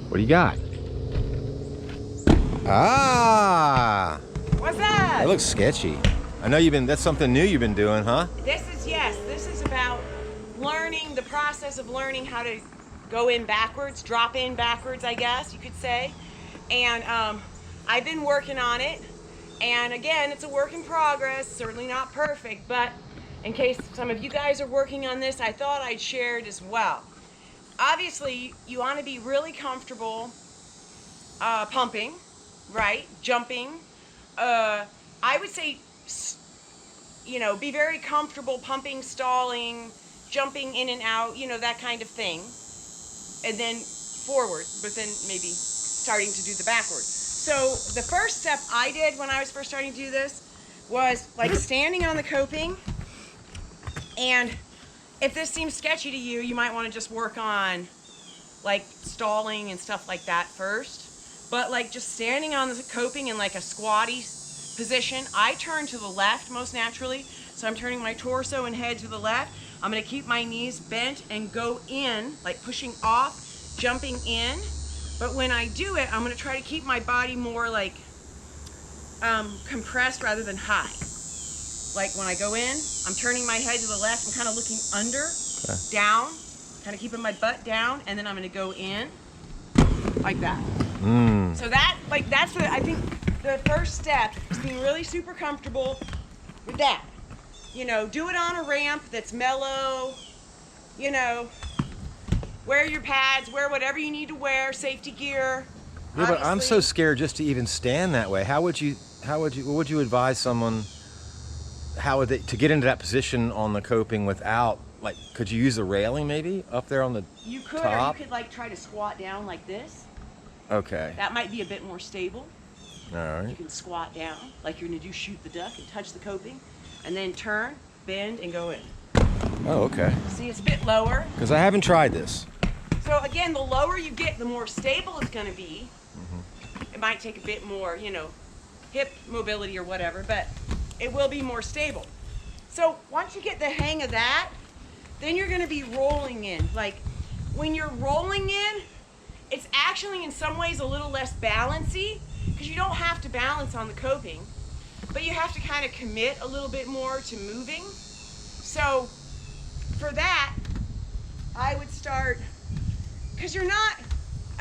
What do you got? Ah! What's that? That looks sketchy. I know that's something new you've been doing, huh? This is about learning, the process of learning how to go in backwards, drop in backwards, I guess you could say. And I've been working on it. And again, it's a work in progress, certainly not perfect, but in case some of you guys are working on this, I thought I'd share it as well. Obviously, you want to be really comfortable pumping, right? Jumping. I would say, you know, be very comfortable pumping, stalling, jumping in and out, you know, that kind of thing. And then forward, but then maybe starting to do the backward. So the first step I did when I was first starting to do this was like standing on the coping. And if this seems sketchy to you, you might want to just work on like stalling and stuff like that first. But like just standing on the coping in like a squatty position, I turn to the left most naturally. So I'm turning my torso and head to the left. I'm going to keep my knees bent and go in, like pushing off, jumping in. But when I do it, I'm going to try to keep my body more like compressed rather than high. Like when I go in, I'm turning my head to the left. I'm kind of looking under, down, kind of keeping my butt down, and then I'm going to go in like that. So that's I think the first step is being really super comfortable with that. You know, do it on a ramp that's mellow, you know, wear your pads, wear whatever you need to wear, safety gear. Yeah, but I'm so scared just to even stand that way. What would you advise someone, to get into that position on the coping without, like, could you use the railing maybe up there on the You could, top? or you could like try to squat down like this. Okay. That might be a bit more stable. All right. You can squat down like you're gonna do shoot the duck and touch the coping, and then turn, bend, and go in. Oh, okay. See, it's a bit lower. Because I haven't tried this. So again, the lower you get, the more stable it's gonna be. It might take a bit more, you know, hip mobility or whatever, but it will be more stable. So once you get the hang of that, then you're gonna be rolling in. Like when you're rolling in, it's actually in some ways a little less balancy because you don't have to balance on the coping, but you have to kind of commit a little bit more to moving. So for that, I would start, because you're not,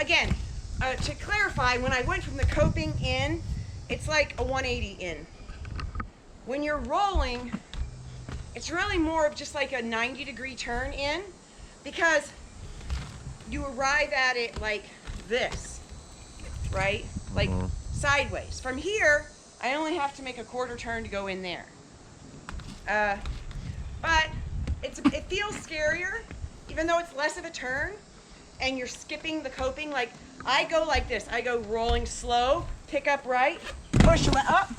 again, to clarify, when I went from the coping in, it's like a 180 in. When you're rolling, it's really more of just like a 90-degree turn in, because you arrive at it like this, right? Like sideways. From here, I only have to make a quarter turn to go in there. But it feels scarier, even though it's less of a turn, and you're skipping the coping. Like I go like this. I go rolling slow, pick up right, push up,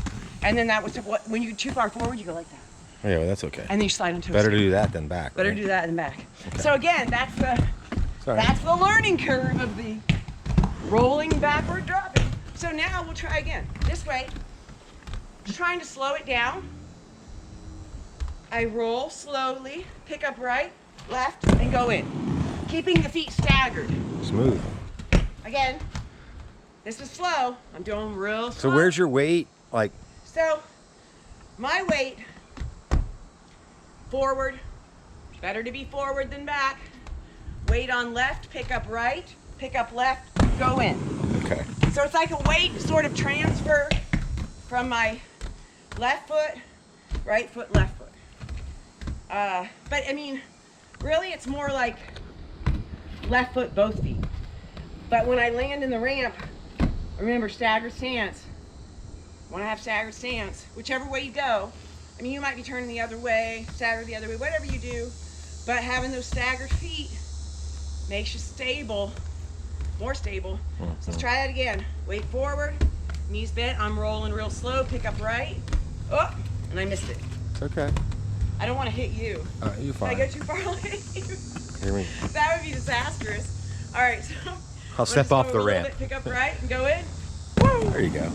and then that was when you get too far forward, you go like that. Yeah, well, that's okay. And then you slide on toes. Better to do that than back. Better right? do that than back. Okay. So again, that's the learning curve of the rolling backward dropping. So now we'll try again. This way. Just trying to slow it down. I roll slowly, pick up right, left, and go in. Keeping the feet staggered. Smooth. Again, this is slow. I'm doing real slow. So where's your weight? Like. So my weight, forward. Better to be forward than back. Weight on left, pick up right, pick up left, go in. Okay. So it's like a weight sort of transfer from my left foot, right foot, left foot. But I mean, really it's more like left foot, both feet. But when I land in the ramp, remember staggered stance. When I have staggered stance, whichever way you go, I mean, you might be turning the other way, stagger the other way, whatever you do, but having those staggered feet makes you stable, more stable. So let's try that again. Weight forward, knees bent, I'm rolling real slow, pick up right, oh, and I missed it. It's okay. I don't want to hit you. You're fine. If I go too far, I'll hit you. Hear me. That would be disastrous. All right, so I'll step off the ramp. Bit, pick up right and go in. Woo! There you go.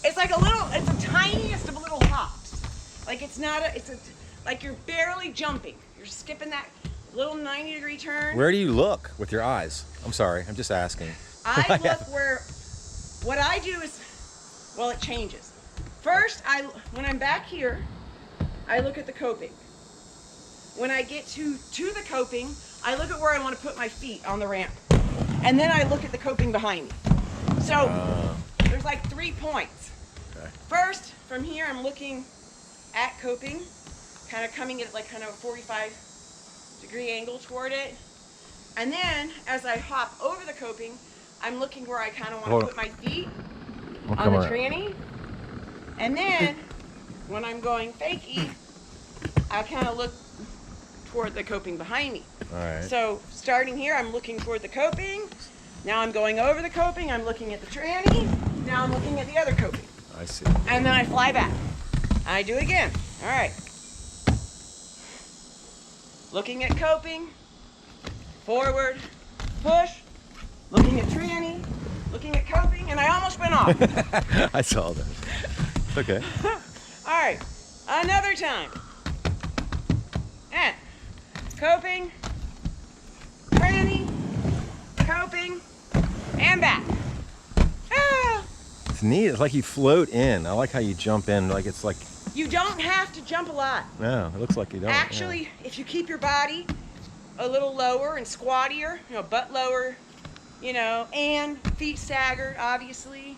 It's like it's the tiniest of little hops. Like it's not like you're barely jumping. You're skipping that little 90-degree turn. Where do you look with your eyes? I'm sorry, I'm just asking. I look where, what I do is, well, it changes. First, when I'm back here, I look at the coping. When I get to the coping, I look at where I want to put my feet on the ramp. And then I look at the coping behind me. So there's like 3 points. Okay. First, from here, I'm looking at coping, kind of coming at like kind of a 45-degree angle toward it. And then as I hop over the coping, I'm looking where I kind of want to put my feet on the tranny. And then when I'm going fakie, I kind of look toward the coping behind me. All right. So starting here, I'm looking toward the coping. Now I'm going over the coping. I'm looking at the tranny. Now I'm looking at the other coping. I see. And then I fly back. I do it again. All right. Looking at coping, forward, push, looking at tranny, looking at coping, and I almost went off. I saw that. Okay. All right, another time. And coping, tranny, coping, and back. Ah! It's neat. It's like you float in. I like how you jump in. Like it's like. You don't have to jump a lot. No, it looks like you don't. Actually, if you keep your body a little lower and squattier, butt lower, and feet staggered, obviously,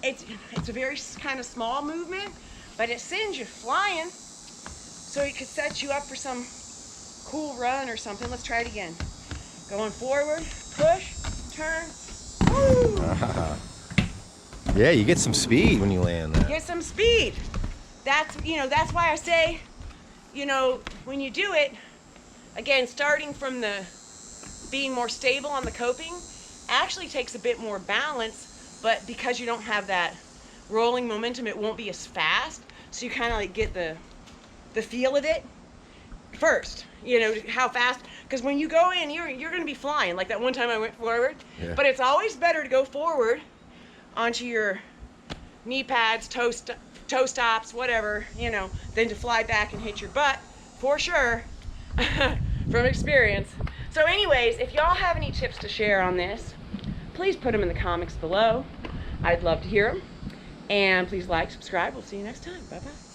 it's a very kind of small movement, but it sends you flying. So it could set you up for some cool run or something. Let's try it again. Going forward, push, turn, woo! Yeah, you get some speed when you land there. Get some speed. That's why I say, when you do it, again, starting from the being more stable on the coping actually takes a bit more balance, but because you don't have that rolling momentum, it won't be as fast. So you kind of like get the feel of it first, how fast, because when you go in, you're going to be flying. Like that one time I went forward, yeah. But it's always better to go forward onto your knee pads, toe stops, whatever, than to fly back and hit your butt, for sure, from experience. So anyways, if y'all have any tips to share on this, please put them in the comments below. I'd love to hear them. And please like, subscribe. We'll see you next time. Bye-bye.